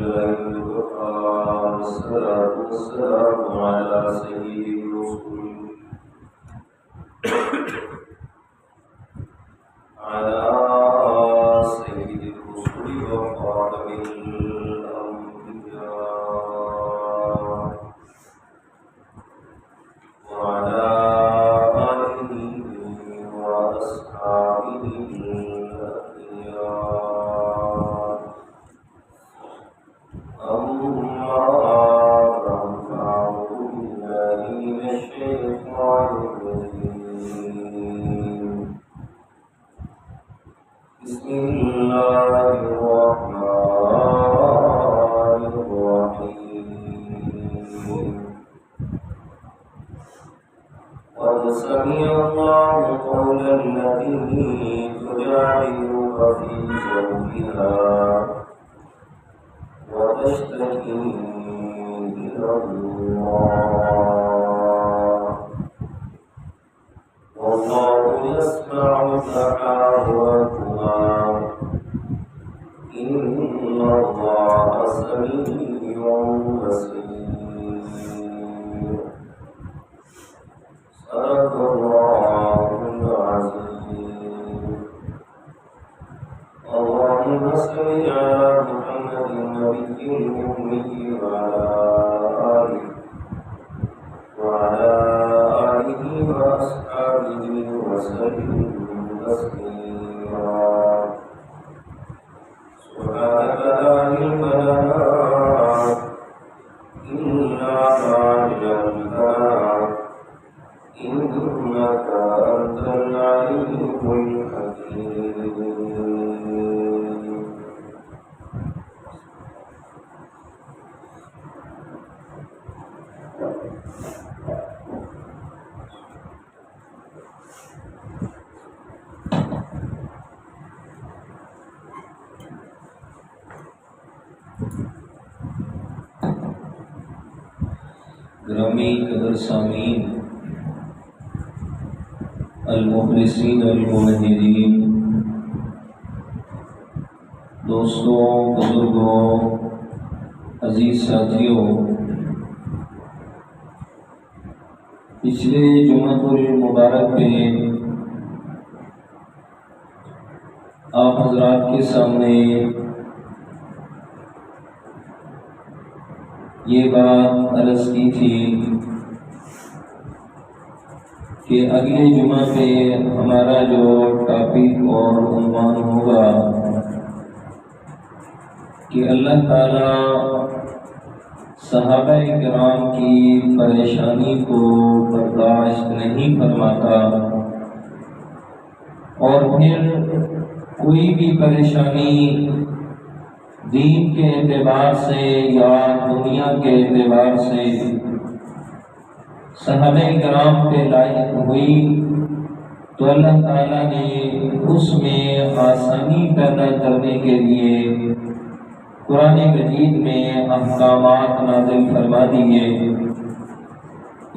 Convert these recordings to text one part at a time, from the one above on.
لله وكفى والصلاة والسلام على سيد الرسل وخاتم الأنبياء وعلى آله وأصحابه الأخيار أما بعد فأعوذ بالله من الشيطان الرجيم بسم الله الرحمن الرحيم قد سمع الله قول التي تجادلك في زوجها وتشتكي إلى الله والله يسمع تحاوركما إن الله سميع بصير صدق الله العظيم اللهم صل على محمد النبي الأمي وعلى آله وأصحابه وسلم تسليما سبحانك لا علم لنا إلا ما علمتنا إنك أنت العليم الحكيم گرامی قدر سامعین، المخلصین الموحدین، دوستوں، بزرگوں، عزیز ساتھیوں، پچھلے جمعہ المبارک میں آپ حضرات کے سامنے یہ بات عرض کی تھی کہ اگلے جمعہ پہ ہمارا جو ٹاپک اور عنوان ہوگا کہ اللہ تعالیٰ صحابہ کرام کی پریشانی کو برداشت نہیں فرماتا، اور پھر کوئی بھی پریشانی دین کے اعتبار سے یا دنیا کے اعتبار سے صحابہ کرام پہ لاحق ہوئی تو اللہ تعالیٰ نے اس میں آسانی پیدا کرنے کے لیے قرآن مجید میں احکامات نازل فرما دیے۔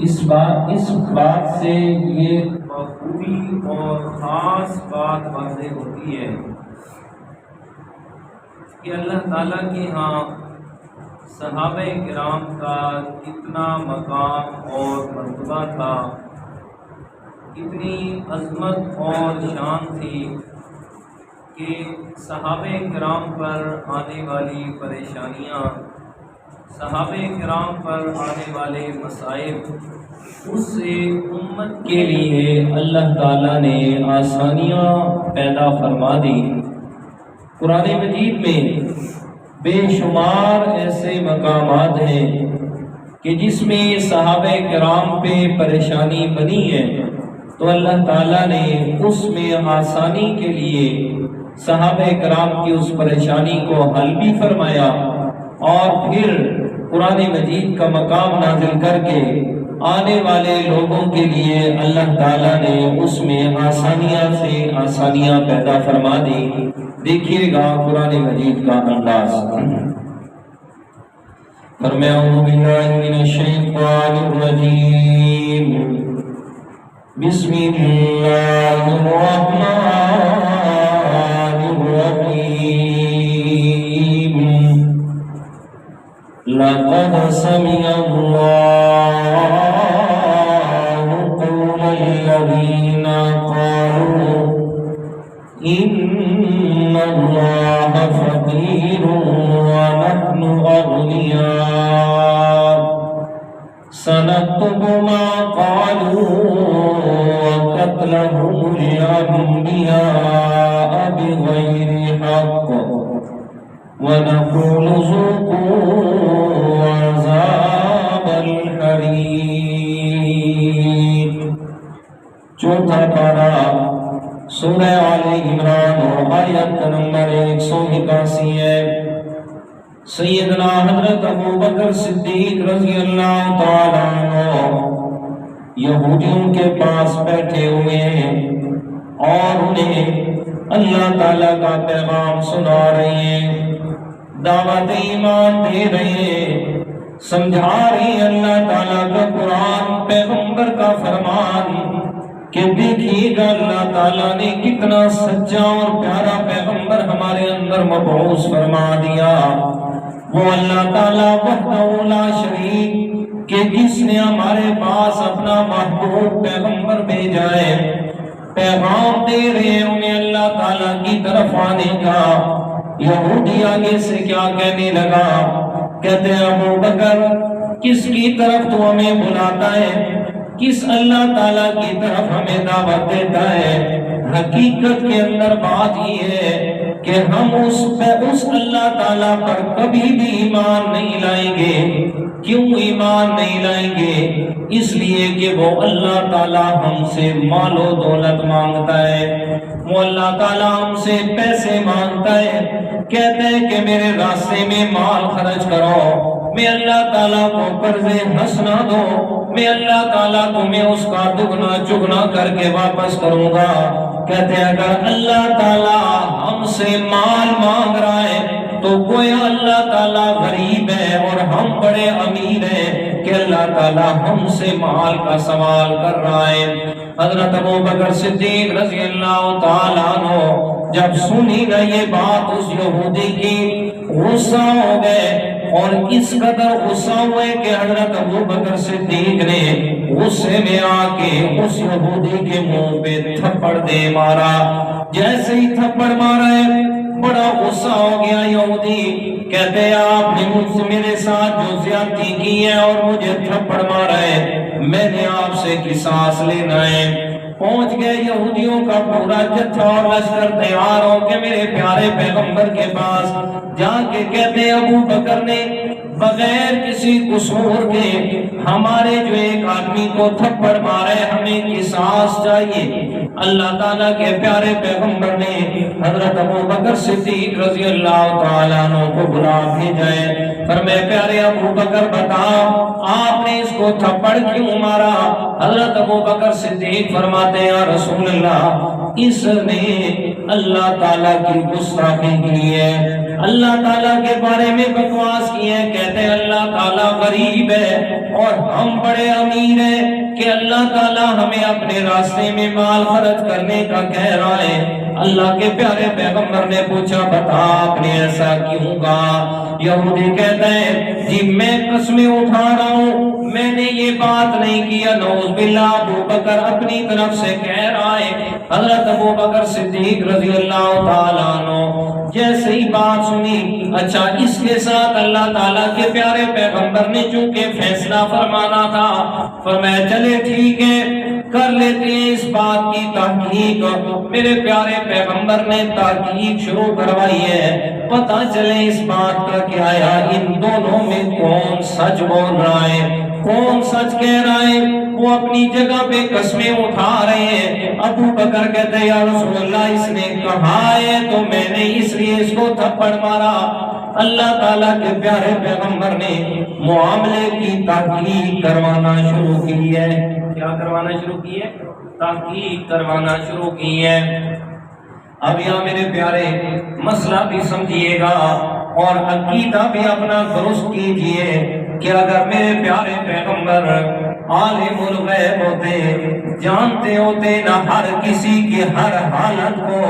اس بات سے یہ بخوبی اور خاص بات واضح ہوتی ہے کہ اللہ تعالیٰ کے ہاں صحابہ کرام کا کتنا مقام اور مرتبہ تھا، کتنی عظمت اور شان تھی کہ صحابہ کرام پر آنے والی پریشانیاں، صحابہ کرام پر آنے والے مصائب، اس سے امت کے لیے اللہ تعالیٰ نے آسانیاں پیدا فرما دی۔ قرآن مجید میں بے شمار ایسے مقامات ہیں کہ جس میں صحابہ کرام پہ پریشانی بنی ہے تو اللہ تعالیٰ نے اس میں آسانی کے لیے صحابہ کرام کی اس پریشانی کو حل بھی فرمایا، اور پھر قرآن مجید کا مقام نازل کر کے آنے والے لوگوں کے لیے اللہ تعالیٰ نے اس میں آسانیاں سے آسانیاں پیدا فرما دی۔ دیکھیے گا قرآن مجید کا انداز۔ فرمایا اعوذ باللہ من الشیطان الرجیم، بسم اللہ الرحمن الرحیم، لقد سمع الله قول الذين قالوا إن الله فقير ونحن أغنياء سنكتب ما قالوا وقتلهم الأنبياء بغير حق ونقول ذوقوا عذاب الحريق. چوتھا پارہ سورہ آل عمران اور آیت نمبر 181 ہے. سیدنا حضرت ابو بکر صدیق رضی اللہ تعالیٰ عنہ یہودیوں کے پاس بیٹھے ہوئے ہیں اور انہیں اللہ تعالیٰ کا پیغام سنا رہے ہیں، دعوت ایمان دے رہے ہیں، سمجھا رہے ہیں اللہ تعالیٰ کا قرآن، پیغمبر کا فرمان کہ دیکھیے گا اللہ تعالیٰ نے کتنا سچا اور پیارا پیغمبر ہمارے اندر مبعوث فرما دیا. وہ اللہ تعالیٰ وحدہ لا شریک کہ جس نے ہمارے پاس اپنا محبوب پیغمبر بھیجا ہے، پیغام دے رہے ہیں انہیں اللہ تعالیٰ کی طرف آنے کا. یہودی آگے سے کیا کہنے لگا؟ کہتے ہیں ابو بکر کس کی طرف تو ہمیں بلاتا ہے، کس اللہ تعالیٰ کی طرف ہمیں دعوت دیتا ہے؟ حقیقت کے اندر بات یہ ہے کہ ہم اس اللہ تعالیٰ پر کبھی بھی ایمان نہیں لائیں گے. کیوں ایمان نہیں لائیں گے؟ اس لیے کہ وہ اللہ تعالیٰ ہم سے مال و دولت مانگتا ہے، وہ اللہ تعالیٰ ہم سے پیسے مانگتا ہے، کہتے ہیں کہ میرے راستے میں مال خرچ کرو، میں اللہ تعالیٰ کو قرض حسنہ دو، میں اللہ تعالیٰ تمہیں اس کا دگنا چگنا کر کے واپس کروں گا. کہتے ہیں اگر اللہ تعالیٰ ہم سے مال مانگ رہا ہے تو کوئی اللہ تعالیٰ غریب ہے اور ہم بڑے امیر ہیں کہ اللہ تعالیٰ ہم سے مال کا سوال کر رہا ہے. حضرت ابو بکر صدیق رضی اللہ تعالیٰ عنہ جب سنی نہ یہ بات اس یہودی کی، غصہ ہو گئے اور اس قدر غصہ ہوئے کہ حضرت ابو بکر صدیق نے غصے میں آ کے اس یہودی کے منہ پہ تھپڑ دے مارا. جیسے ہی تھپڑ مارا ہے بڑا غصہ ہو گیا یہودی. کہتے ہیں آپ نے مجھ سے میرے ساتھ جو زیادتی کی ہے اور مجھے تھپڑ مارا ہے، میں نے آپ سے قصاص لینا ہے. پہنچ گئے یہودیوں کا پورا جتھا اور لشکر تیار ہو کے میرے پیارے پیغمبر کے پاس جا کے کہتے ہیں ابو بکر نے بغیر کسی قصور کے ہمارے جو ایک آدمی کو تھپڑ مارے، ہمیں قصاص چاہیے. اللہ تعالیٰ کے پیارے پیغمبر نے حضرت ابو بکر صدیق رضی اللہ تعالیٰ عنہ کو بلا بھیجا ہے. فرمایا پیارے ابو بکر بتاؤ آپ نے اس کو تھپڑ کیوں مارا؟ حضرت ابو بکر صدیق فرماتے ہیں یا رسول اللہ اس نے اللہ تعالیٰ کی گستاخی کی ہے، اللہ تعالیٰ کے بارے میں بکواس کی ہے. کہتے ہیں اللہ تعالیٰ غریب ہے اور ہم بڑے امیر ہیں کہ اللہ تعالیٰ ہمیں اپنے راستے میں مال خرچ کرنے کا کہہ رہا ہے. اللہ کے پیارے پیغمبر نے پوچھا بتا آپ نے ایسا کیوں کہا؟ یہودی کہتا ہے جی میں قسمیں اٹھا رہا ہوں، میں نے یہ بات نہیں کیا. نعوذ باللہ ابو بکر اپنی طرف سے کہہ رہا ہے. حضرت ابو بکر صدیق رضی اللہ تعالیٰ عنہ جیسے ہی بات سنی، اچھا اس کے ساتھ اللہ تعالیٰ کے پیارے پیغمبر نے چونکہ فیصلہ فرمانا تھا، فرمایا چلے ٹھیک ہے کر لیتے ہیں اس بات کی تحقیق. میرے پیارے پیغمبر نے تحقیق شروع کروائی ہے، پتہ چلے اس بات کا کیا ہے ان دونوں میں کون سچ بول رہا ہے کون سچ کہہ رہا ہے. وہ اپنی جگہ پہ قسمیں اٹھا رہے ہیں. ابو بکر کہتے ہیں یا رسول اللہ اس نے کہا ہے تو میں نے اس لیے اس کو تھپڑ مارا. اللہ تعالیٰ کے پیارے پیغمبر نے معاملے کی تحقیق کروانا شروع کی ہے. کیا کروانا شروع کی ہے؟ تحقیق کروانا شروع کی ہے. اب یہاں میرے پیارے مسئلہ بھی سمجھیے گا اور عقیدہ بھی اپنا درست کیجئے کہ اگر میرے پیارے پیغمبر عالم الغیب ہوتے، جانتے ہوتے نہ ہر کسی کی ہر حالت کو،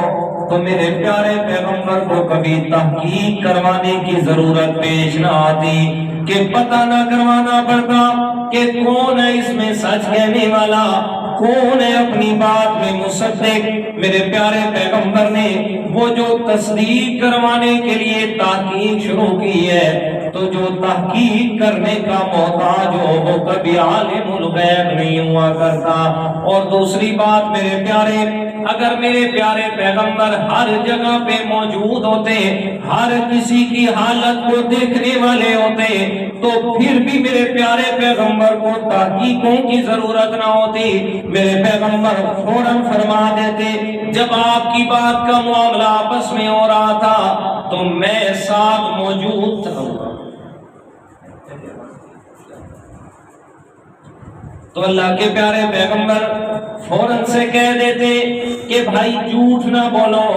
تو میرے پیارے پیغمبر کو کبھی تحقیق کروانے کی ضرورت پیش نہ آتی کہ پتہ نہ کروانا پڑتا کہ کون ہے اس میں سچ کہنے والا، کون ہے اپنی بات میں مصدق۔ میرے پیارے پیغمبر نے وہ جو تصدیق کروانے کے لیے تحقیق شروع کی ہے، تو جو تحقیق کرنے کا محتاج ہو وہ کبھی عالم الغیب نہیں ہوا کرتا۔ اور دوسری بات میرے پیارے، اگر میرے پیارے پیغمبر ہر جگہ پہ موجود ہوتے، ہر کسی کی حالت کو دیکھنے والے ہوتے، تو پھر بھی میرے پیارے پیغمبر کو تحقیقوں کی ضرورت نہ ہوتی۔ میرے پیغمبر فوراً فرما دیتے، جب آپ کی بات کا معاملہ آپس میں ہو رہا تھا تو میں ساتھ موجود تھا۔ تو اللہ کے پیارے پیغمبر فوراً سے کہہ دیتے کہ بھائی جھوٹ نہ بولو،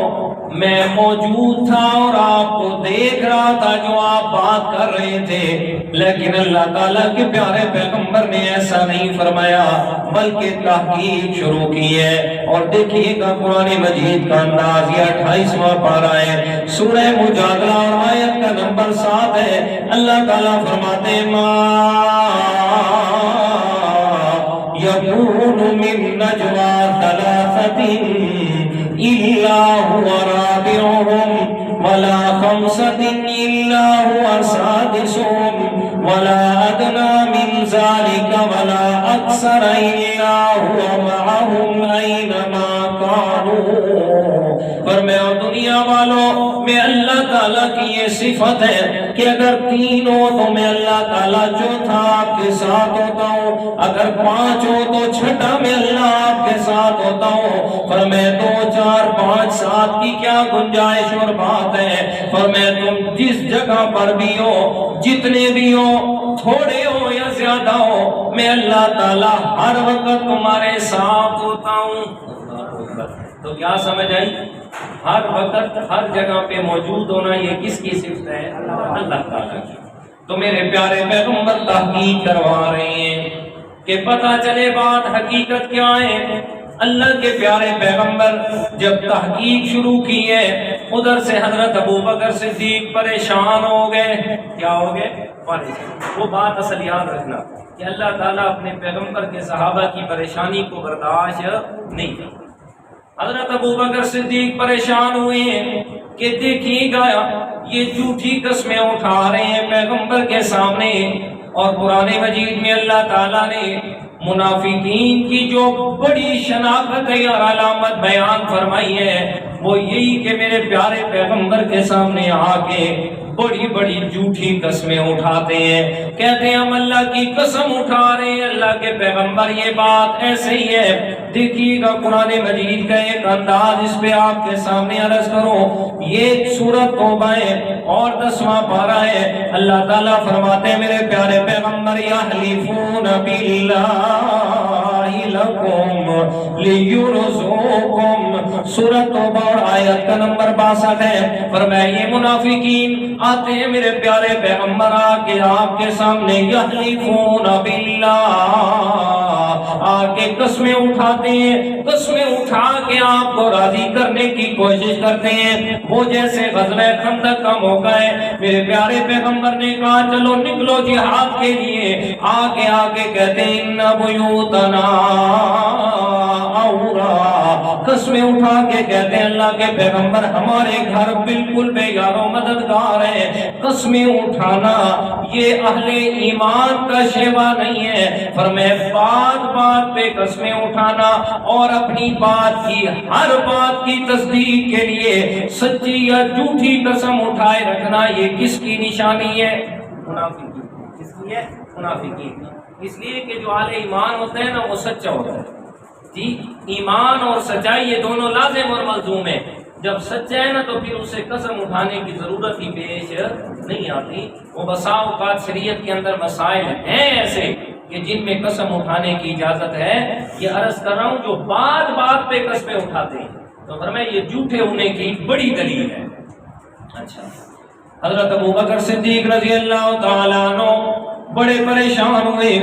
میں موجود تھا اور آپ کو دیکھ رہا تھا جو آپ بات کر رہے تھے۔ لیکن اللہ تعالیٰ کے پیارے پیغمبر نے ایسا نہیں فرمایا، بلکہ تحقیق شروع کی ہے۔ اور دیکھیے گا قرآن مجید کا انداز، یہ 28واں پارہ ہے، سورہ مجادلہ اور آیت کا نمبر 7 ہے۔ اللہ تعالیٰ فرماتے يكون من نجوى ثلاثة إلا هو رابعهم ولا خمسة إلا هو سادسهم ولا أدنى من ذلك ولا أكثر إلا هو معهم أينما كانوا۔ فرمایا دنیا والوں میں اللہ تعالیٰ کی یہ صفت ہے کہ اگر تین ہو تو میں اللہ تعالیٰ چوتھا آپ کے ساتھ ہوتا ہوں، اگر 5 ہو تو چھٹا میں اللہ آپ کے ساتھ ہوتا ہوں۔ فرمایا 2 4 5 7 کی کیا گنجائش اور بات ہے۔ فرمایا تم جس جگہ پر بھی ہو، جتنے بھی ہو، تھوڑے ہو یا زیادہ ہو، میں اللہ تعالیٰ ہر وقت تمہارے ساتھ ہوتا ہوں۔ تو کیا سمجھ آئی؟ ہر وقت ہر جگہ پہ موجود ہونا یہ کس کی صفت ہے؟ اللہ تعالیٰ کی۔ تو میرے پیارے پیغمبر تحقیق کروا رہے ہیں کہ پتہ چلے بات حقیقت کیا ہے۔ اللہ کے پیارے پیغمبر جب تحقیق شروع کی ہے، ادھر سے حضرت ابوبکر صدیق پریشان ہو گئے۔ کیا ہو گئے؟ پریشان۔ وہ بات اصل یاد رکھنا کہ اللہ تعالیٰ اپنے پیغمبر کے صحابہ کی پریشانی کو برداشت نہیں کرتا۔ حضرت ابوبکر صدیق پریشان ہوئے ہیں کہ دیکھیے گا یہ جھوٹی قسمیں اٹھا رہے ہیں پیغمبر کے سامنے۔ اور قرآن مجید میں اللہ تعالیٰ نے منافقین کی جو بڑی شناخت یا علامت بیان فرمائی ہے، وہ یہی کہ میرے پیارے پیغمبر کے سامنے آ کے بڑی بڑی جھوٹی قسمیں اٹھاتے ہیں، کہتے ہیں ہم اللہ کی قسم اٹھا رہے ہیں اللہ کے پیغمبر یہ بات ایسے ہی ہے۔ دیکھیے گا قرآن مجید کا ایک انداز اس پہ آپ کے سامنے عرض کروں، یہ سورۃ توبہ ہے اور 10واں پارہ ہے۔ اللہ تعالیٰ فرماتے ہیں میرے پیارے پیغمبر یحلفون باللہ لکم لیرزقکم، سورۃ توبہ اور آیت کا نمبر 62 ہے۔ فرمایا یہ منافقین آتے ہیں میرے پیارے پیغمبر آکے آپ کے سامنے یحلفون باللہ، آکے قسمیں اٹھاتے ہیں، قسمیں اٹھا کے آپ کو راضی کرنے کی کوشش کرتے ہیں۔ وہ جیسے غزوہ خندق کا موقع ہے، میرے پیارے پیغمبر نے کہا چلو نکلو جہاد کے لیے، آگے آگے کہتے ہیں ان بیوتنا عورا، قسمیں اٹھا کے کہتے ہیں اللہ کے پیغمبر ہمارے گھر بالکل بے یار و مددگار ہیں۔ قسمیں اٹھانا یہ اہل ایمان کا شیوا نہیں ہے۔ فرمایا بات بات پہ قسمیں اٹھانا اور اپنی بات کی ہر بات کی تصدیق کے لیے سچی یا جھوٹی قسم اٹھائے رکھنا یہ کس کی نشانی ہے؟ منافقین۔ کس کی ہے؟ منافقین۔ اس لیے کہ جو اہل ایمان ہوتے ہیں نا وہ سچا ہوتا ہے جی، ایمان اور سچائی یہ دونوں لازم اور ملزوم ہیں۔ جب سچا ہے نا تو پھر اسے قسم اٹھانے کی ضرورت ہی پیش نہیں آتی۔ وہ بسا اوقات شریعت کے اندر مسائل ہیں ایسے کہ جن میں قسم اٹھانے کی اجازت ہے۔ یہ عرض کر رہا ہوں جو بات بات پہ قسمیں اٹھاتے ہیں تو فرمایا یہ جھوٹے ہونے کی بڑی دلیل ہے۔ اچھا، حضرت ابوبکر صدیق رضی اللہ تعالیٰ عنہ بڑے پریشان ہوئے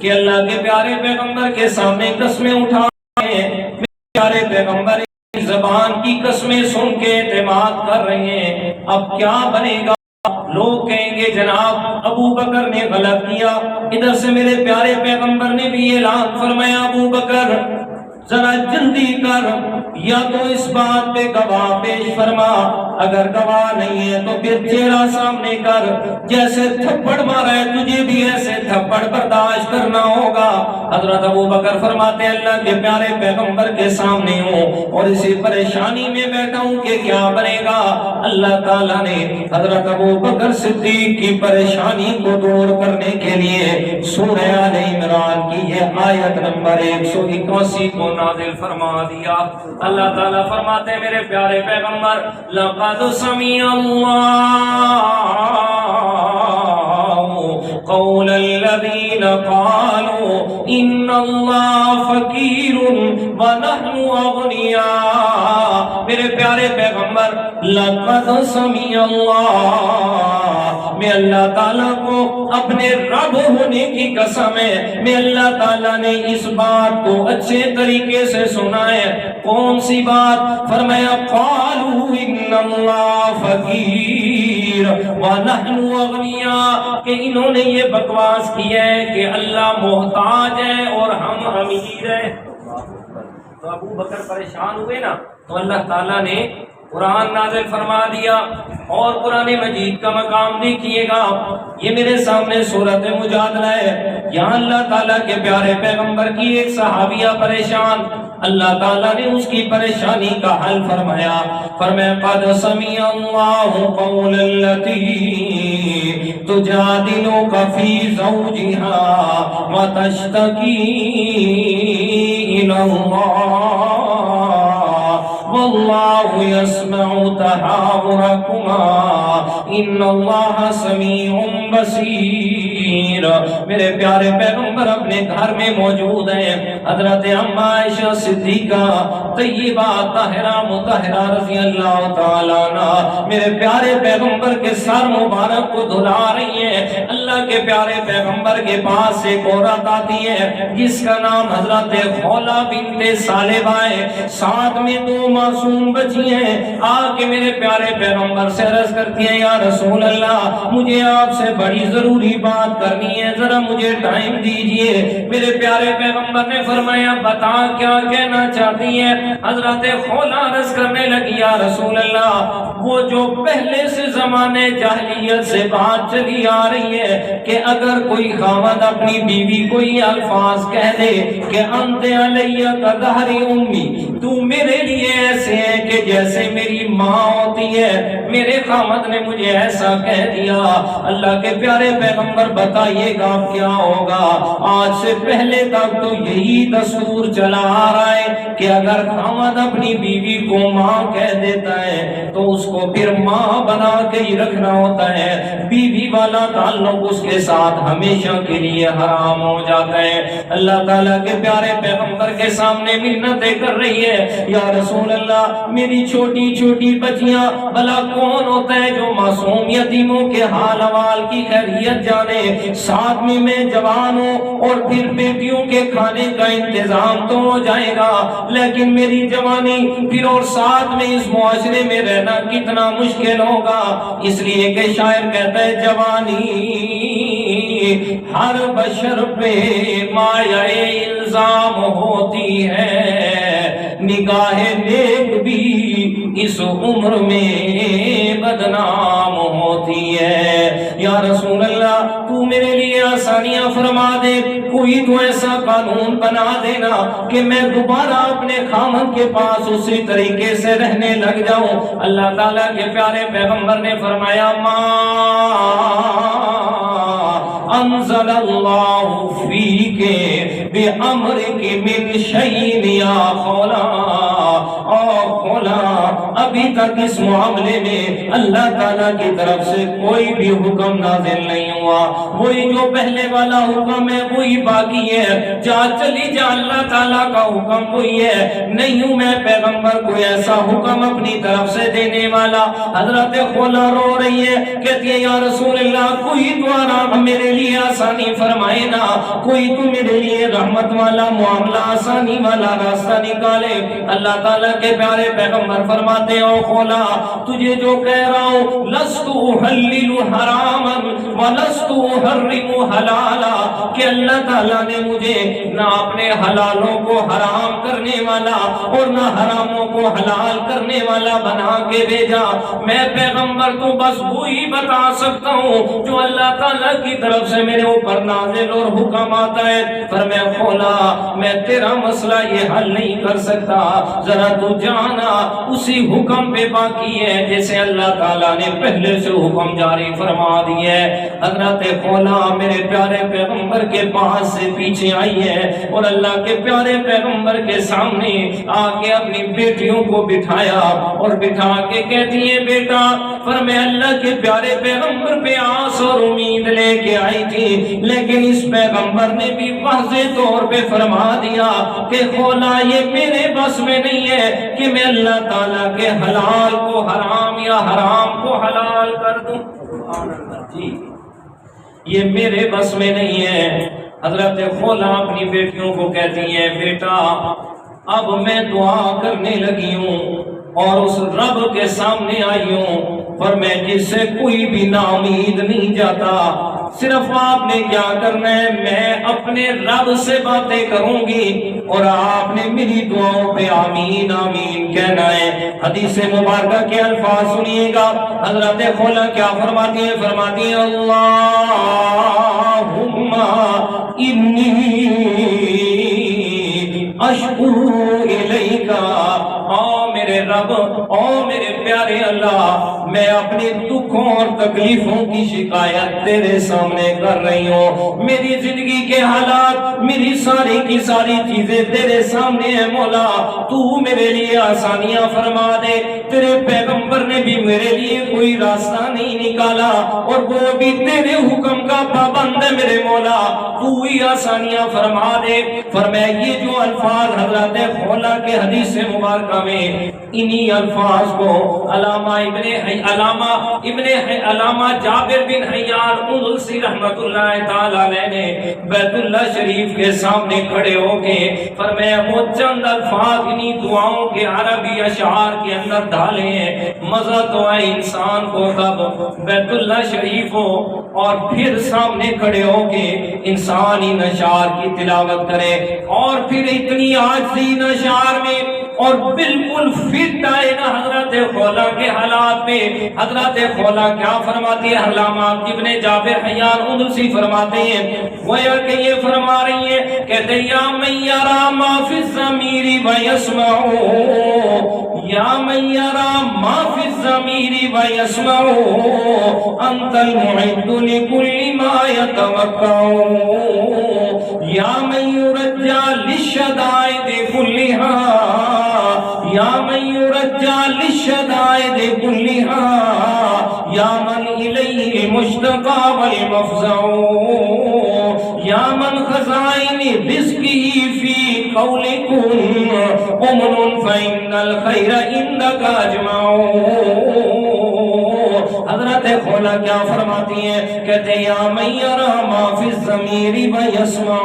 کہ اللہ کے پیارے پیغمبر کے سامنے قسمیں اٹھا رہے ہیں۔ پیارے پیغمبر زبان کی قسمیں سن کے اعتماد کر رہے ہیں، اب کیا بنے گا؟ لوگ کہیں گے جناب ابو بکر نے غلط کیا۔ ادھر سے میرے پیارے پیغمبر نے بھی اعلان فرمایا ابو بکر ذرا جلدی کر، یا تو اس بات پہ گواہ پیش فرما، اگر گواہ نہیں ہے تو پھر چہرہ سامنے کر، جیسے تھپڑ مارا ہے تجھے بھی ایسے تھپڑ برداشت کرنا ہوگا۔ حضرت ابو بکر فرماتے ہیں اللہ کے پیارے پیغمبر کے سامنے ہوں اور اسی پریشانی میں بیٹھا ہوں کہ کیا بنے گا۔ اللہ تعالیٰ نے حضرت ابو بکر صدیق کی پریشانی کو دور کرنے کے لیے سورہ آل عمران کی یہ آیت نمبر 181 کو نازل فرما دیا۔ اللہ تعالیٰ فرماتے ہیں میرے پیارے پیغمبر لقد سمع اللہ قول الذین قالوا ان اللہ فقیر ونحن اغنیاء۔ میرے پیارے پیغمبر لقد سمع اللہ، میں اللہ تعالیٰ کو اپنے رب ہونے کی قسم ہے، میں اللہ تعالیٰ نے اس بات کو اچھے طریقے سے سنا ہے۔ کون سی بات؟ فرمایا قالوا ان اللہ فقیر ونحن اغنیاء، کہ انہوں نے یہ بکواس کی ہے کہ اللہ محتاج ہے اور ہم امیر ہیں۔ تو ابو بکر پریشان ہوئے نا، تو اللہ تعالیٰ نے قرآن نازل فرما دیا، اور قرآن مجید کا مقام دیکھیے گا، یہ میرے سامنے سورۃ مجادلہ ہے۔ یہاں اللہ تعالیٰ کے پیارے پیغمبر کی ایک صحابیہ پریشان، اللہ تعالیٰ نے اس کی پریشانی کا حل فرمایا۔ فرمایا قد سمع اللہ قول التی تجادلک فی زوجہا وتشتکی الی اللہ واللہ یسمع تحاورکما ان اللہ سمیع بصیر۔ میرے پیارے پیغمبر اپنے گھر میں موجود ہیں، حضرت اما عائشہ صدیقہ طیبہ طاہرہ مطہرہ رضی اللہ تعالیٰ عنہ میرے پیارے پیغمبر کے سر مبارک کو دھلا رہی ہیں۔ اللہ کے پیارے پیغمبر کے پاس ایک عورت آتی ہے جس کا نام حضرت خولہ بنت ثعلبہ ہے، ساتھ میں 2 معصوم بچی ہیں۔ آ کے میرے پیارے پیغمبر سے عرض کرتی ہیں یا رسول اللہ مجھے آپ سے بڑی ضروری بات کرنی ہے، ذرا مجھے ٹائم دیجئے۔ میرے پیارے پیغمبر نے فرمایا بتا کیا کہنا چاہتی ہیں؟ حضرت خولہ عرض کرنے لگی یا رسول اللہ وہ جو پہلے سے زمانے جاہلیت سے بات چلی آ رہی ہے کہ اگر کوئی خاوند اپنی بیوی کو یہ الفاظ کہہ دے کہ انت علیہ کظہر امی، تو میرے لیے ایسے ہے کہ جیسے میری ماں ہوتی ہے، میرے خاوند نے مجھے ایسا کہہ دیا۔ اللہ کے پیارے پیغمبر بتائیے گا کیا ہوگا؟ آج سے پہلے تک تو یہی دستور چلا آ رہا ہے کہ اگر خاوند اپنی بیوی کو ماں کہہ دیتا ہے تو اس کو پھر ماں بنا کے ہی رکھنا ہوتا ہے، بیوی والا تعلق اس کے ساتھ ہمیشہ کے لیے حرام ہو جاتا ہے۔ اللہ تعالیٰ کے پیارے پیغمبر کے سامنے منتیں کر رہی ہے یا رسول اللہ میری چھوٹی چھوٹی بچیاں، بھلا کون ہوتا ہے جو معصوم یتیموں کے حال احوال کی خیریت جانے؟ ساتھ میں جوان ہوں اور پھر بیٹیوں کے کھانے کا انتظام تو ہو جائے گا، لیکن میری جوانی پھر اور ساتھ میں اس معاشرے میں رہنا کتنا مشکل ہوگا۔ اس لیے کہ شاعر کہتا ہے جوانی ہر بشر پہ مایہ الزام ہوتی ہے، نگاہ نیک بھی اس عمر میں بدنام ہوتی ہے۔ یا رسول اللہ تو میرے لیے آسانیاں فرما دے، کوئی تو ایسا قانون بنا دینا کہ میں دوبارہ اپنے خاوند کے پاس اسی طریقے سے رہنے لگ جاؤں۔ اللہ تعالیٰ کے پیارے پیغمبر نے فرمایا ما انزل اللہ فیک بامرک من شیء یا خولہ، کھولا ابھی تک اس معاملے میں اللہ تعالیٰ کی طرف سے کوئی بھی حکم نازل نہیں ہوا، وہی جو پہلے والا حکم ہے وہی باقی ہے، جا چلی جا اللہ تعالیٰ کا حکم وہی ہے، نہیں ہوں میں پیغمبر کوئی ایسا حکم اپنی طرف سے دینے والا۔ حضرت خولا رو رہی ہے، کہتی ہے یا رسول اللہ کوئی دوارا میرے لیے آسانی فرمائے نا، کوئی تو میرے لیے رحمت والا معاملہ آسانی والا راستہ نکالے۔ اللہ تعالیٰ کے پیارے پیغمبر فرماتے ہو خولا تجھے جو کہہ رہا ہوں لست احلل حراما ولست احرم حلالا، کہ اللہ تعالیٰ نے مجھے نہ اپنے حلالوں کو حرام کرنے والا اور نہ حراموں کو حلال کرنے والا بنا کے بھیجا، میں پیغمبر کو بس وہی بتا سکتا ہوں جو اللہ تعالیٰ کی طرف سے میرے اوپر نازل اور حکم آتا ہے۔ فرمایا خولا میں تیرا مسئلہ یہ حل نہیں کر سکتا، ذرا تو جانا اسی حکم پہ باقی ہے جیسے اللہ تعالیٰ نے پہلے سے حکم جاری فرما دی ہے۔ حضرت خولا میرے پیارے پیغمبر کے پاس سے پیچھے آئی ہے اور اللہ کے پیارے پیغمبر کے سامنے آ کے اپنی بیٹیوں کو بٹھایا اور بٹھا کے کہتی ہے بیٹا، فرمایا اللہ کے پیارے پیغمبر پہ آس اور امید لے کے آئی تھی، لیکن اس پیغمبر نے بھی واضح طور پہ فرما دیا کہ خولا یہ میرے بس میں نہیں ہے کہ میں اللہ تعالیٰ کے حلال کو حرام یا حرام کو حلال کر دوں، جی یہ میرے بس میں نہیں ہے۔ حضرت خولا اپنی بیٹیوں کو کہتی ہے بیٹا اب میں دعا کرنے لگی ہوں اور اس رب کے سامنے آئی ہوں، پر میں جس سے کوئی بھی نا امید نہیں جاتا، صرف آپ نے کیا کرنا ہے میں اپنے رب سے باتیں کروں گی اور آپ نے میری دعاؤں پہ آمین آمین کہنا ہے۔ حدیث مبارکہ کے الفاظ سنیے گا، حضرت خولا کیا فرماتی ہیں؟ فرماتی ہیں اللہم انی اشکو الیکا، او میرے رب او میرے پیارے اللہ میں اپنے دکھوں اور تکلیفوں کی شکایت تیرے سامنے کر رہی ہوں، میری زندگی کے حالات میری ساری کی ساری چیزیں تیرے سامنے ہیں مولا، تو میرے لیے آسانیاں فرما دے۔ تیرے پیغمبر نے بھی میرے لیے کوئی راستہ نہیں نکالا اور وہ بھی تیرے حکم کا پابند ہے میرے مولا، تو ہی آسانیاں فرما دے۔ فرمایا یہ جو الفاظ حضرت خولا کے حدیث مبارکہ میں انہی الفاظ کو علامہ جابر بن حیان اندلسی رحمت اللہ تعالی علیہ نے بیت اللہ شریف کے سامنے کھڑے ہو کے فرمایا وہ چند الفاظ انہی دعاؤں کے عربی اشعار کے اندر ڈالے ہیں، مزہ تو ہے انسان کو تب بیت اللہ شریف ہو اور پھر سامنے کھڑے ہو کے انسان ان اشعار کی تلاوت کرے اور پھر اتنی عاجزی ان اشعار میں اور بالکل فٹ آئے نا حضرت خولا کے حالات میں۔ حضرت خولا کیا فرماتی ہے؟ علامہ ابن جابر حیان اندلسی فرماتے ہیں گویا کہ یہ فرما رہی ہے کہتے یا من یرا ما فی الضمیر ویسمع، یا من یرا ما فی الضمیر ویسمع انت المعد لکل ما یتوقع، یا من یرجى للشدائد كلها، یا من یرجى للشدائد كلها، یا من الیہ المشتقى والمفزع، یا من خزائن رزقه فی قول کن امن فإن الخیر عندک اجمع۔ حضرت خولا کیا فرماتی ہیں؟ کہتے ہیں یا من یرا ما فی الضمیر ویسمع،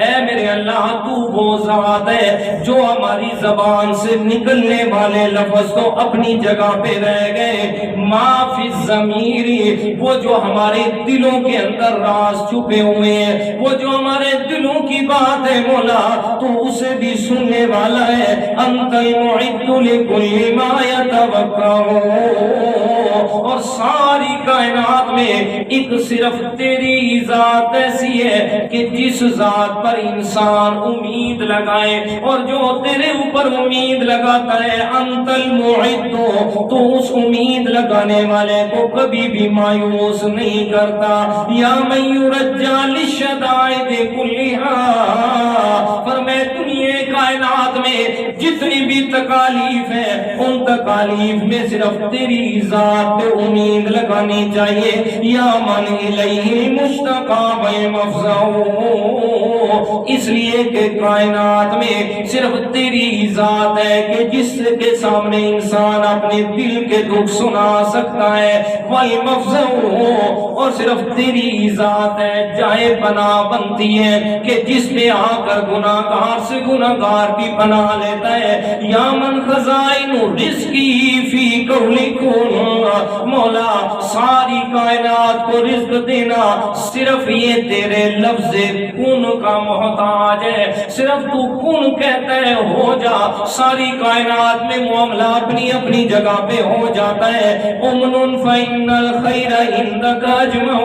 اے میرے اللہ تو وہ ذات ہے جو ہماری زبان سے نکلنے والے لفظ تو اپنی جگہ پہ رہ گئے، ما فی الضمیر وہ جو ہمارے دلوں کے اندر راز چھپے ہوئے ہیں، وہ جو ہمارے دلوں کی بات ہے مولا تو اسے بھی سننے والا ہے، انت المعد لکل ما یتوقع، اور ساری کائنات میں ایک صرف تیری ہی ذات ایسی ہے کہ جس ذات پر انسان امید لگائے اور جو تیرے اوپر امید لگاتا ہے انت المعد، تو اس امید لگانے والے کو کبھی بھی مایوس نہیں کرتا۔ یا من یرجى للشدائد كلها، فرمائے دنیا کائنات میں جتنی بھی تکالیف ہے ان تکالیف میں صرف تیری ذات پہ امید لگانی چاہیے. یا من الیہ مشتاق مفزع، اس لیے کہ کائنات میں صرف تیری ذات ہے کہ جس کے سامنے انسان اپنے دل کے دکھ سنا سکتا ہے. والمفزع، اور صرف تیری ذات ہے جائے پناہ بنتی ہے کہ جس میں آ کر گناہگار سے گناہگار بھی پناہ لیتا ہے. یا من خزائن رزقی فی قول کن، مولا ساری کائنات کو رزق دینا صرف یہ تیرے لفظ کن کا محتاج ہے. صرف تو کن کہتا ہے ہو جا، ساری کائنات میں معاملہ اپنی اپنی جگہ پہ ہو جاتا ہے. امن فإن الخیر عندک اجمع،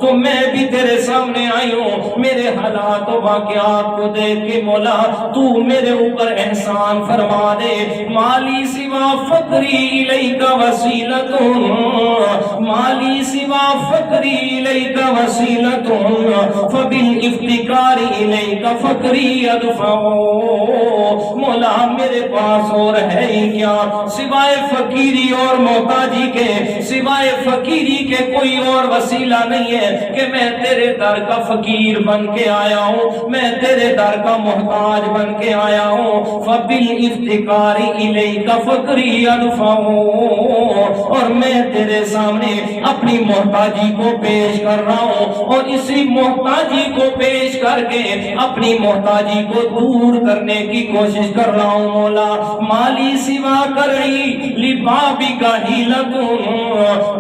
تو میں بھی تیرے سامنے آئی ہوں میرے حالات و واقعات کو دیکھ کے مولا تو میرے اوپر احسان فرما دے. مالی سوا فقری الیک وسیلۃ، مالی سوا فقری الیک وسیلۃ فبالافتقار الیک فقری ادفع. مولا میرے پاس اور ہے ہی کیا سوائے فقیری اور محتاجی کے، سوائے فقیری کے کوئی اور وسیلہ نہیں ہے کہ میں تیرے در کا فقیر بن کے آیا ہوں، میں تیرے در کا محتاج بن کے آیا ہوں. فبالافتقار الیک فقری ادفع، اور میں تیرے سامنے اپنی محتاجی کو پیش کر رہا ہوں اور اسی محتاجی کو پیش کر کے اپنی محتاجی کو دور کرنے کی کوشش کر رہا ہوں. مولا مالی سوا کرعی لبابک حیلۃ،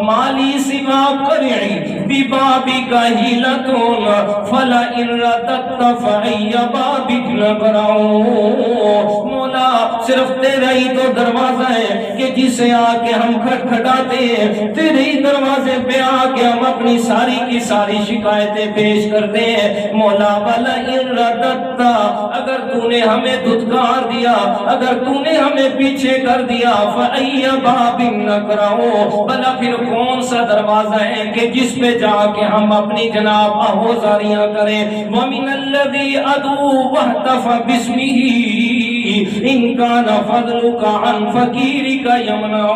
مالی سوا کرعی ببابک حیلۃ فلئن رددت فأی بابک نبرعوا. مولا صرف تیرا ہی تو دروازہ ہے کہ جسے آ کے ہم کھٹکھٹاتے ہیں، تیرے ہی دروازے پہ آ کے ہم اپنی ساری کی ساری شکایتیں پیش کرتے ہیں. مولا فلئن رددت، اگر تو نے ہمیں دھتکار دیا، اگر تو نے ہمیں پیچھے کر دیا، فأی بابک نبرعوا، بھلا پھر کون سا دروازہ ہے کہ جس پہ جا کے ہم اپنی جناب آہوزاریاں کریں. وَمِنَ الَّذِي أَدْعُو وَاهْتَفَ بِاسْمِهِ إِنْ كَانَ فَضْلُكَ عَنْ فَقِيرِكَ يَمْنَعُ.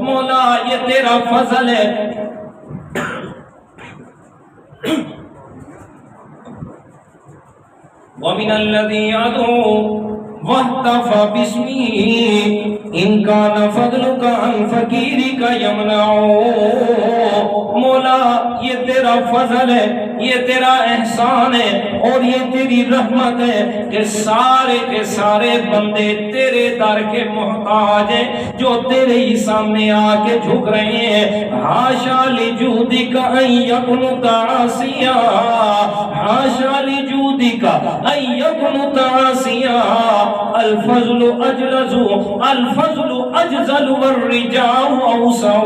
مولا یہ تیرا فضل ہے. وَمِنَ الَّذِي أَدْعُو وَاهْتَفَ بِاسْمِهِ إِنْ كَانَ فَضْلُكَ عَنْ فَقِيرِكَ يَمْنَعُ. مولا یہ تیرا فضل ہے، یہ تیرا احسان ہے اور یہ تیری رحمت ہے کہ سارے کے سارے بندے تیرے در کے محتاج ہیں، جو تیرے ہی سامنے آ کے جھک رہے ہیں. حاشا لجودک ان یکنت عاصیا، حاشا لجودک ان یکنت عاصیا. الفضل اجلز، الفضل اجزل والرجاء اوسع.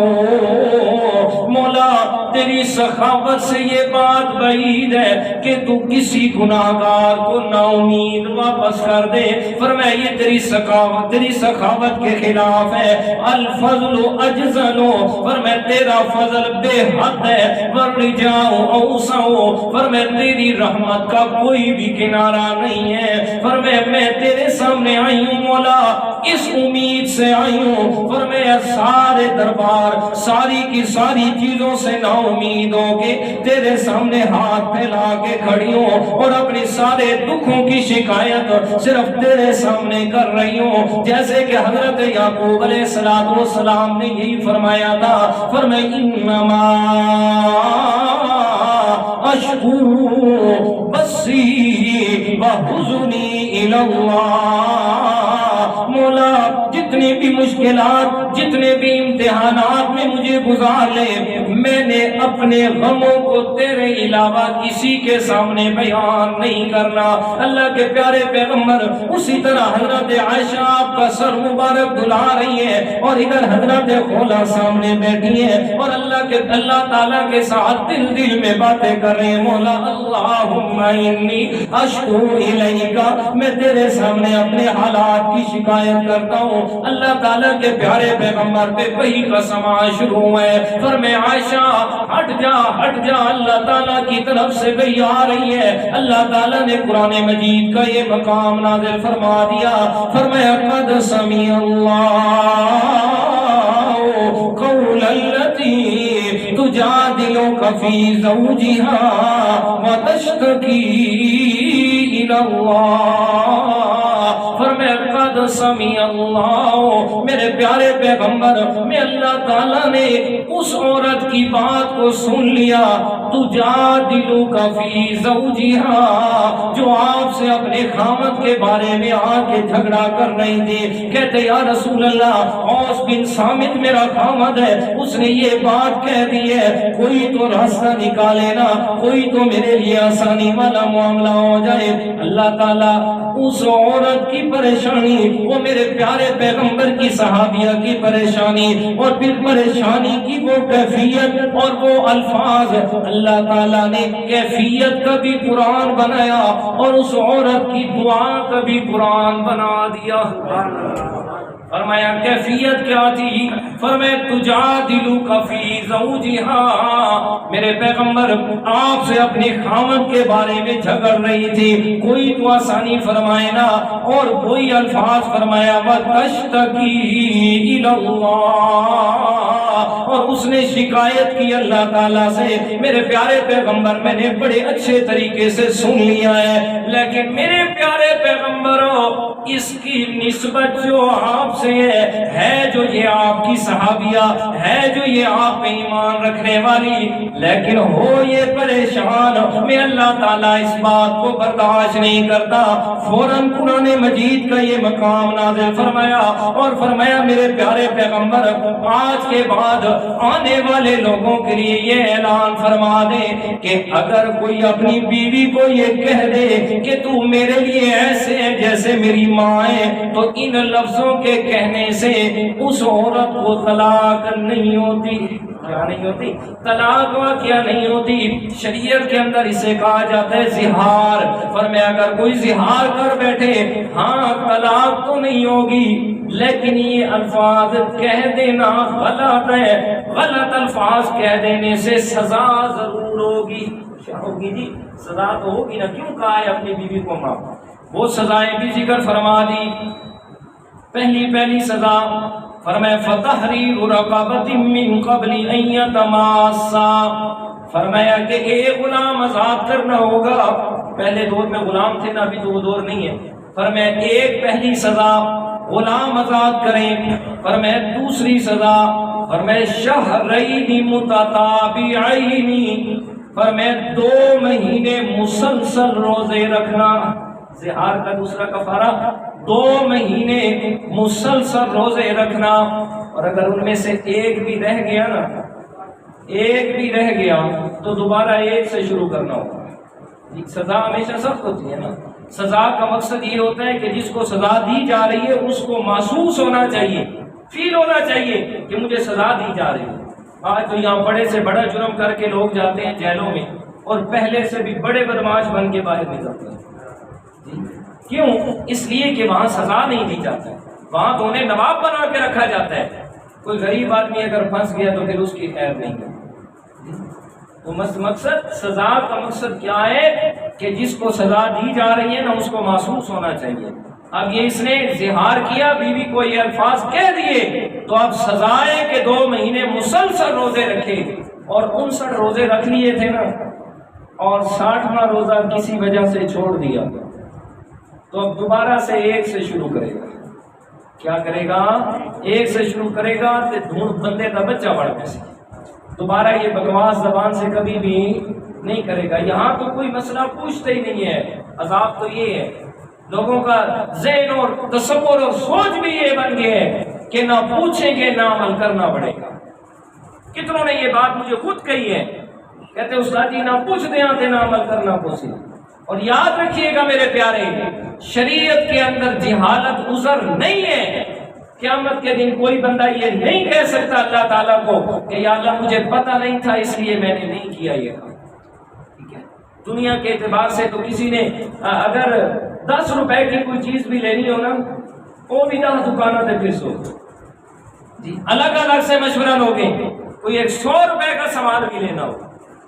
مولا تیری سخاوت سے یہ بات بعید ہے کہ تو کسی گناہگار کو نا امید واپس کر دے. فرمایا یہ تیری سخاوت کے خلاف ہے. الفضل اجزل، فرمایا تیرا فضل بے حد ہے. والرجاء اوسع، فرمایا تیری رحمت کا کوئی بھی کنارہ نہیں ہے. فرمایا میں تیرے سامنے آئی ہوں مولا اس امید سے آئی ہوں، فرمایا سارے دربار ساری کی ساری چیزوں سے نا امید ہو کے تیرے سامنے ہاتھ پھیلا کے کھڑی ہوں اور اپنی سارے دکھوں کی شکایت صرف تیرے سامنے کر رہی ہوں. جیسے کہ حضرت یعقوب علیہ السلام نے یہی فرمایا تھا. فرمایا انما اشکو بسی وحزنی الی اللہ. مولا جتنی بھی مشکلات، جتنے بھی امتحانات میں مجھے گزار لے، میں نے اپنے غموں کو تیرے علاوہ کسی کے سامنے بیان نہیں کرنا. اللہ کے پیارے پیغمبر اسی طرح حضرت عائشہ آپ کا سر مبارک دھلا رہی ہے اور ادھر حضرت خولا سامنے بیٹھی ہے اور اللہ تعالیٰ کے ساتھ دل میں باتیں کر رہے ہیں. مولا اللہم انی اشکو الیک، میں تیرے سامنے اپنے حالات کی شکایت کرتا ہوں. اللہ تعالیٰ کے پیارے پیغمبر پہ وحی کا سماع شروع شروع ہے. فرمائے عائشہ ہٹ جا اللہ تعالیٰ کی طرف سے وحی آ رہی ہے. اللہ تعالیٰ نے قرآن مجید کا یہ مقام نازل فرما دیا. فرمایا قد سمع اللہ قول التی تجادلک فی زوجها وتشتکی الی اللہ. فرمایا قد سمع اللہ، میرے پیارے پیغمبر میں اللہ تعالیٰ نے اس عورت کی بات کو سن لیا. تجادلک فی زوجها، جو آپ سے اپنے خامد کے بارے میں آ کے جھگڑا کر رہی تھی. کہتے یا رسول اللہ اوس بن صامت میرا خامد ہے، اس نے یہ بات کہہ دی ہے، کوئی تو راستہ نکالے نا، کوئی تو میرے لیے آسانی والا معاملہ ہو جائے. اللہ تعالیٰ اس عورت کی پریشانی، وہ میرے پیارے پیغمبر کی صحابیہ کی پریشانی اور پھر پریشانی کی وہ کیفیت اور وہ الفاظ، اللہ تعالیٰ نے کیفیت کا بھی قرآن بنایا اور اس عورت کی دعا کا بھی قرآن بنا دیا. فرمایا کیفیت کیا تھی؟ فرمایا تجادلک فی زوجها، میرے پیغمبر آپ سے اپنی خاوند کے بارے میں جھگڑ رہی تھی، کوئی تو آسانی فرمائے نا، اور کوئی الفاظ فرمایا وتشتکی الی اللہ، اور اس نے شکایت کی اللہ تعالیٰ سے. میرے پیارے پیغمبر میں نے بڑے اچھے طریقے سے سن لیا ہے، لیکن میرے پیارے پیغمبروں اس کی نسبت جو آپ سے ہے جو یہ آپ کی صحابیہ ہے، جو یہ آپ پہ ایمان رکھنے والی، لیکن ہو یہ پریشان. میں اللہ تعالیٰ اس بات کو برداشت نہیں کرتا. فوراً قرآن مجید کا یہ مقام نازل فرمایا اور فرمایا میرے پیارے پیغمبر آج کے بعد آنے والے لوگوں کے لیے یہ اعلان فرما دے کہ اگر کوئی اپنی بیوی کو یہ کہہ دے کہ تو میرے لیے ایسے ہے جیسے میری ماں ہے، تو ان لفظوں کے کہنے سے اس عورت کو طلاق نہیں ہوتی. کیا نہیں ہوتی؟ طلاق واقعہ نہیں ہوتی. شریعت کے اندر اسے کہا جاتا ہے زہار. فرمایا اگر کوئی زہار کر بیٹھے ہاں طلاق تو نہیں ہوگی، لیکن یہ الفاظ کہہ دینا غلط ہے. غلط الفاظ کہہ دینے سے سزا ضرور ہوگی. کیا ہوگی جی؟ سزا تو ہوگی نا. کیوں کہا ہے اپنی بیوی کو ماں؟ وہ سزائیں بھی ذکر فرما دی. پہلی سزا فرمایا فتحریر رقبۃ من قبل ان یتماسا، فرمایا کہ ایک غلام آزاد کرنا ہوگا. پہلے دور میں غلام تھے نا، ابھی تو وہ دور نہیں ہے. فرمایا ایک پہلی سزا غلام آزاد کریں. فرمایا دوسری سزا فرمایا شہرین متتابعین، فرمایا 2 مہینے مسلسل روزے رکھنا. زہار کا دوسرا کفارہ 2 مہینے مسلسل روزے رکھنا. اور اگر ان میں سے ایک بھی رہ گیا نا، ایک بھی رہ گیا تو دوبارہ ایک سے شروع کرنا ہوگا. سزا ہمیشہ سخت ہوتی ہے نا. سزا کا مقصد یہ ہوتا ہے کہ جس کو سزا دی جا رہی ہے اس کو محسوس ہونا چاہیے، فیل ہونا چاہیے کہ مجھے سزا دی جا رہی ہے. آج تو یہاں بڑے سے بڑا جرم کر کے لوگ جاتے ہیں جیلوں میں اور پہلے سے بھی بڑے بدماش بن کے باہر نکلتے ہیں. کیوں؟ اس لیے کہ وہاں سزا نہیں دی جاتی، وہاں تو انہیں نواب بنا کے رکھا جاتا ہے. کوئی غریب آدمی اگر پھنس گیا تو پھر اس کی خیر نہیں ہے. تو مقصد سزا کا مقصد کیا ہے کہ جس کو سزا دی جا رہی ہے نا اس کو محسوس ہونا چاہیے. اب یہ اس نے زہار کیا، بیوی کو یہ الفاظ کہہ دیے، تو اب سزائے کہ 2 مہینے مسلسل روزے رکھے. اور 59 روزے رکھ لیے تھے نا، اور 60واں روزہ کسی وجہ سے چھوڑ دیا تو اب دوبارہ سے ایک سے شروع کرے گا. کیا کرے گا؟ ایک سے شروع کرے گا. تو ڈھونڈ بندے کا بچہ بڑھ پیسے دوبارہ یہ بکواس زبان سے کبھی بھی نہیں کرے گا. یہاں تو کوئی مسئلہ پوچھتے ہی نہیں ہے. عذاب تو یہ ہے لوگوں کا ذہن اور تصور اور سوچ بھی یہ بن گیا ہے کہ نہ پوچھیں گے نہ عمل کرنا پڑے گا. کتنوں نے یہ بات مجھے خود کہی ہے، کہتے استاد جی نہ پوچھتے آتے نہ عمل کرنا پوچھے. اور یاد رکھیے گا میرے پیارے، شریعت کے اندر جہالت عذر نہیں ہے. قیامت کے دن کوئی بندہ یہ نہیں کہہ سکتا اللہ تعالیٰ کو کہ یا اللہ مجھے پتہ نہیں تھا اس لیے میں نے نہیں کیا یہ کام. ٹھیک ہے، دنیا کے اعتبار سے تو کسی نے اگر 10 روپے کی کوئی چیز بھی لینی ہو نا، وہ بھی 10 دکانوں سے پھر سو جی الگ الگ سے مشورہ لوگے کوئی 100 روپے کا سامان بھی لینا ہو،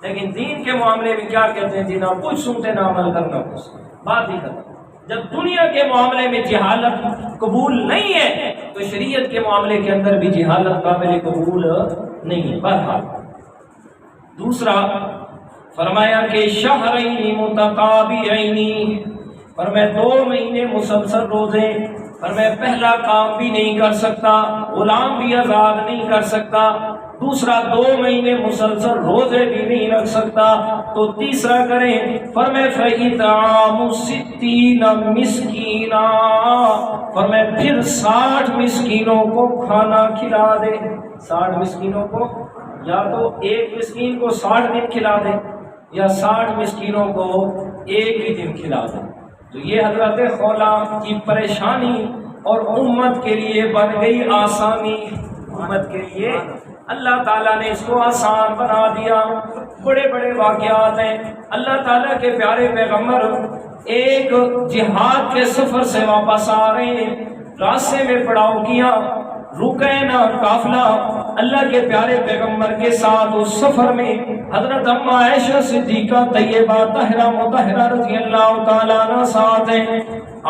لیکن دین کے معاملے میں کیا کہتے ہیں جی نہ کچھ سنتے نہ عمل کرنا کچھ، بات ہی ختم۔ جب دنیا کے معاملے میں جہالت قبول نہیں ہے تو شریعت کے معاملے کے اندر بھی جہالت قابل قبول نہیں ہے۔ بہرحال دوسرا فرمایا کہ شہرین متتابعین، فرمایا 2 مہینے مسلسل روزے، فرمایا پہلا کام بھی نہیں کر سکتا، غلام بھی آزاد نہیں کر سکتا، دوسرا 2 مہینے مسلسل روزے بھی نہیں رکھ سکتا، تو تیسرا کریں فرمایا فَإِطْعَامُ 60 مسکینا، فرمایا پھر 60 مسکینوں کو کھانا کھلا دے۔ 60 مسکینوں کو یا تو ایک مسکین کو 60 دن کھلا دے یا 60 مسکینوں کو ایک ہی دن کھلا دے۔ تو یہ حضرت خولا کی پریشانی اور امت کے لیے بن گئی آسانی، امت کے لیے اللہ تعالیٰ نے اس کو آسان بنا دیا۔ بڑے بڑے واقعات ہیں، اللہ تعالیٰ کے پیارے پیغمبر ایک جہاد کے سفر سے واپس آ رہے ہیں، راستے میں پڑاؤ کیا، رکے نہ قافلہ اللہ کے پیارے پیغمبر کے ساتھ۔ اس سفر میں حضرت اما عائشہ صدیقہ طیبہ طاہرہ مطہرہ رضی اللہ تعالیٰ عنہ ساتھ ہیں۔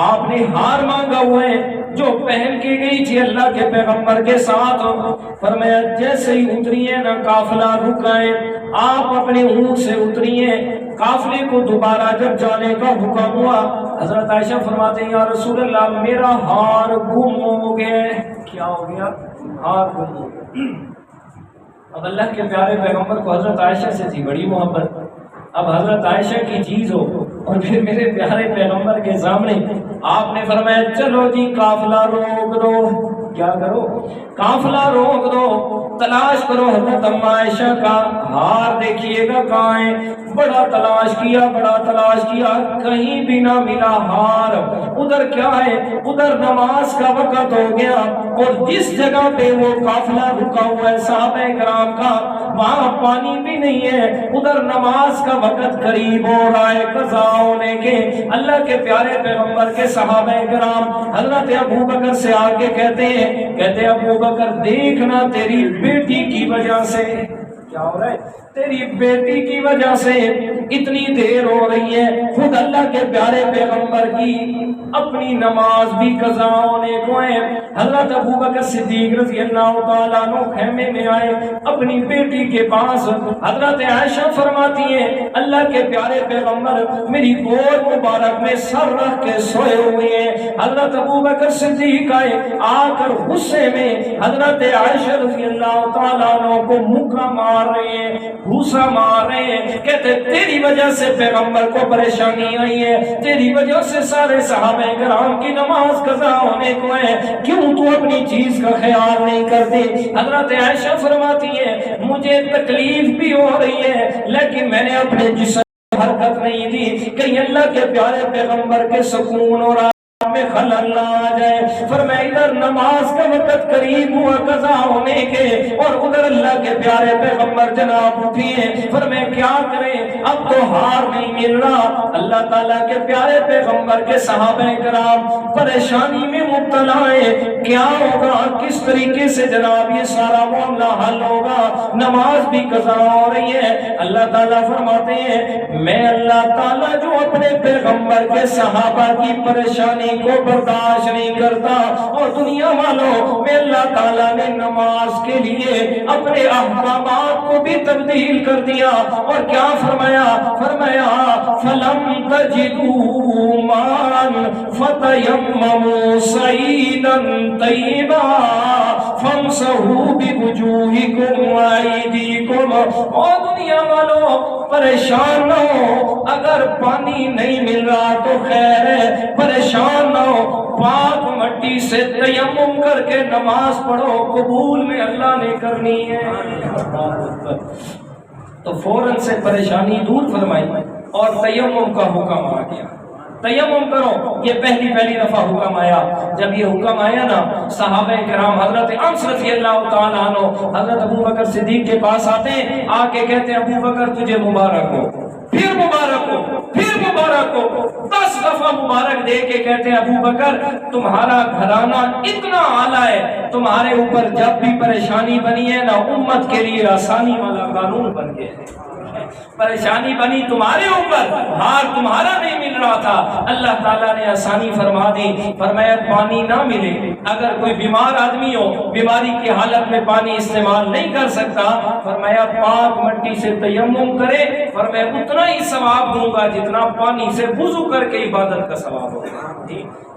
آپ نے ہار مانگا ہوا ہے جو پہن کے گئی تھی اللہ کے پیغمبر کے ساتھ، فرمایا جیسے ہی اتری ہے نا قافلہ رکائے، آپ اپنے اونٹ سے اتری ہیں، قافلے کو دوبارہ جب جانے کا حکم ہوا، حضرت عائشہ فرماتے ہیں یا رسول اللہ میرا ہار گم ہو گیا۔ کیا ہو گیا؟ ہار گم ہو گیا۔ اب اللہ کے پیارے پیغمبر کو حضرت عائشہ سے تھی بڑی محبت، اب حضرت عائشہ کی چیز ہو اور پھر میرے پیارے پیغمبر کے سامنے آپ نے فرمایا چلو جی قافلہ روک دو۔ کیا کرو؟ قافلہ روک دو، تلاش کرو حضرت اما عائشہ کا ہار دیکھیے گا کہاں ہے۔ بڑا تلاش کیا، کہیں بھی نہ ملا ہار۔ ادھر کیا ہے؟ ادھر نماز کا وقت ہو گیا اور جس جگہ پہ وہ قافلہ رکا ہوا ہے صحابہ کرام کا وہاں پانی بھی نہیں ہے، ادھر نماز کا وقت قریب ہو رہا ہے قضا ہونے کے۔ اللہ کے پیارے پیغمبر کے صحابہ کرام حضرت ابو بکر سے آگے کہتے ابو بکر دیکھنا تیری بیٹی کی وجہ سے کیا ہو رہا ہے، تیری بیٹی کی وجہ سے اتنی دیر ہو رہی ہے۔ خود اللہ کے پیارے پیغمبر کی اپنی نماز بھی قضا ہونے کو ہے۔ حضرت ابو بکر صدیق رضی اللہ تعالیٰ عنہ خیمے میں آئے اپنی بیٹی کے پاس، حضرت عائشہ فرماتی ہیں اللہ کے پیارے پیغمبر میری گود مبارک میں سر رکھ کے سوئے ہوئے ہیں۔ حضرت ابو بکر صدیق آئے، آ کر غصے میں حضرت عائشہ رضی اللہ تعالیٰ عنہ کو مکہ مار رہے ہیں، گھوسا مار رہے ہیں، کہتے تیری وجہ سے پیغمبر کو پریشانی آئی ہے، تیری وجہ سے سارے صحابہ کرام کی نماز قضا ہونے کو ہے، کیوں تو اپنی چیز کا خیال نہیں کرتی؟ حضرت عائشہ فرماتی ہے مجھے تکلیف بھی ہو رہی ہے لیکن میں نے اپنے جسم حرکت نہیں دی کہ اللہ کے پیارے پیغمبر کے سکون اور میں خلل نہ آ جائے۔ فرمایا ادھر نماز کا وقت قریب ہوا قضا ہونے کے اور ادھر اللہ کے پیارے پیغمبر جناب اٹھیے، فرمایا کیا کریں اب تو ہار نہیں مل رہا۔ اللہ تعالیٰ کے پیارے پیغمبر کے صحابہ کرام پریشانی میں مبتلا ہے، کیا ہوگا، کس طریقے سے جناب یہ سارا معاملہ حل ہوگا؟ نماز بھی قضا ہو رہی ہے۔ اللہ تعالیٰ فرماتے ہیں میں اللہ تعالیٰ جو اپنے پیغمبر کے صحابہ کی پریشانی کو برداشت نہیں کرتا، اور دنیا والوں میں اللہ تعالیٰ نے نماز کے لیے اپنے احکامات کو بھی تبدیل کر دیا، اور کیا فرمایا فَلَمْ تَجِدُوا مَاءً فَتَيَمَّمُوا صَعِيدًا طَيِّبًا فَامْسَحُوا بِوُجُوهِكُمْ وَأَيْدِيكُمْ۔ اور دنیا والوں پریشان نہ ہو، اگر پانی نہیں مل رہا تو خیر ہے، پریشان نہ ہو، پاک مٹی سے تیمم کر کے نماز پڑھو، قبول میں اللہ نے کرنی ہے۔ تو فوراً سے پریشانی دور فرمائی اور تیمم کا حکم آ گیا۔ تیمم کرو۔ یہ پہلی دفعہ حکم آیا۔ جب یہ حکم آیا نا، صحابہ کرام حضرت انس رضی اللہ تعالیٰ عنہ حضرت ابو بکر صدیق کے پاس آتے ہیں، آ کے کہتے ہیں ابو بکر تجھے مبارک ہو، پھر مبارک ہو، پھر مبارک ہو، 10 دفعہ مبارک دے کے کہتے ہیں ابو بکر تمہارا گھرانہ اتنا اعلیٰ ہے، تمہارے اوپر جب بھی پریشانی بنی ہے نا، امت کے لیے آسانی والا قانون بن گیا ہے۔ پریشانی بنی تمہارے اوپر، ہار تمہارا نہیں مل رہا تھا، اللہ تعالیٰ نے آسانی فرما دی۔ فرمایا پانی نہ ملے، اگر کوئی بیمار آدمی ہو، بیماری کی حالت میں پانی استعمال نہیں کر سکتا، فرمایا پاک مٹی سے تیمم کرے، فرمایا اتنا ہی ثواب دوں گا جتنا پانی سے وضو کر کے عبادت کا ثواب ہوگا۔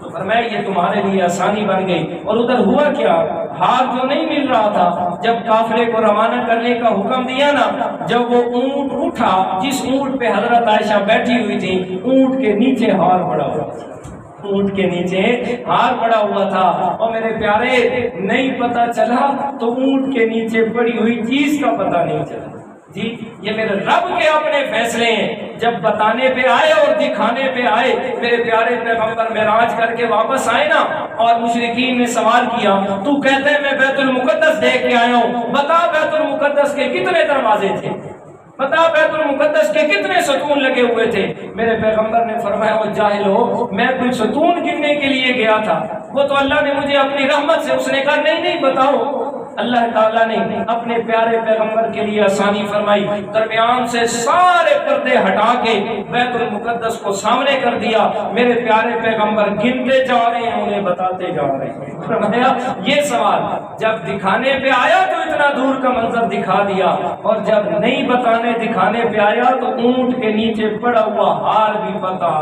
تو فرمایا یہ تمہارے لیے آسانی بن گئی۔ اور ادھر ہوا کیا، ہار جو نہیں مل رہا تھا، جب قافلے کو روانہ کرنے کا حکم دیا نا، جب وہ اونٹ اٹھا جس اونٹ پہ حضرت عائشہ بیٹھی ہوئی تھی، اونٹ کے نیچے ہار پڑا ہوا تھا، اونٹ کے نیچے ہار پڑا ہوا تھا۔ اور میرے پیارے نہیں پتا چلا تو اونٹ کے نیچے پڑی ہوئی چیز کا پتہ نہیں چلا۔ جی یہ میرے رب کے اپنے فیصلے ہیں، جب بتانے پہ آئے اور دکھانے پہ آئے۔ میرے پیارے پیغمبر معراج کر کے واپس آئے نا، اور مشرکین نے سوال کیا، تو کہتے ہیں میں بیت المقدس دیکھ کے آیا ہوں، بتا بیت المقدس کے کتنے دروازے تھے، بتا بیت المقدس کے کتنے ستون لگے ہوئے تھے؟ میرے پیغمبر نے فرمایا وہ جاہل ہو، میں کوئی ستون گننے کے لیے گیا تھا، وہ تو اللہ نے مجھے اپنی رحمت سے، اس نے کہا نہیں بتاؤ۔ اللہ تعالیٰ نے اپنے پیارے پیغمبر کے لیے آسانی فرمائی، درمیان سے سارے پردے ہٹا کے بیت المقدس کو سامنے کر دیا۔ میرے پیارے پیغمبر گنتے جا رہے ہیں، انہیں بتاتے جا رہے ہیں۔ فرمایا یہ سوال جب دکھانے پہ آیا تو اتنا دور کا منظر دکھا دیا، اور جب نہیں بتانے دکھانے پہ آیا تو اونٹ کے نیچے پڑا ہوا ہار بھی پتا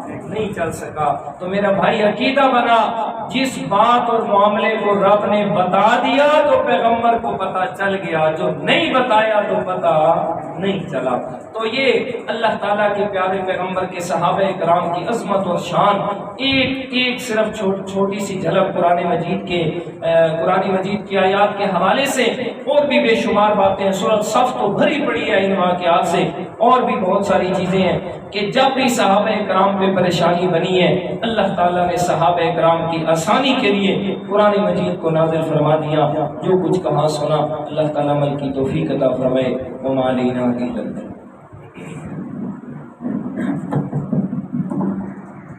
نہیں چل سکا۔ تو میرا بھائی عقیدہ بنا، جس بات اور معاملے کو رب نے بتا دیا تو پیغمبر کو پتا چل گیا، جو نہیں بتایا تو پتا نہیں چلا۔ تو یہ اللہ تعالیٰ کے پیارے پیغمبر کے صحابہ کرام کی عظمت اور شان، ایک صرف چھوٹی سی جھلک قرآن مجید کی آیات کے حوالے سے، اور بھی بے شمار باتیں، سورۃ صف تو بھری پڑی ہے ان واقعات سے، اور بھی بہت ساری چیزیں ہیں کہ جب بھی صحابہ کرام پہ پریشانی بنی ہے، اللہ تعالیٰ نے صحابہ کرام کی آسانی کے لیے قرآن مجید کو نازل فرما دیا۔ جو کچھ کہا سنا، اللہ تعالیٰ عمل کی توفیق عطا فرمائے۔ وما علینا الا البلاغ۔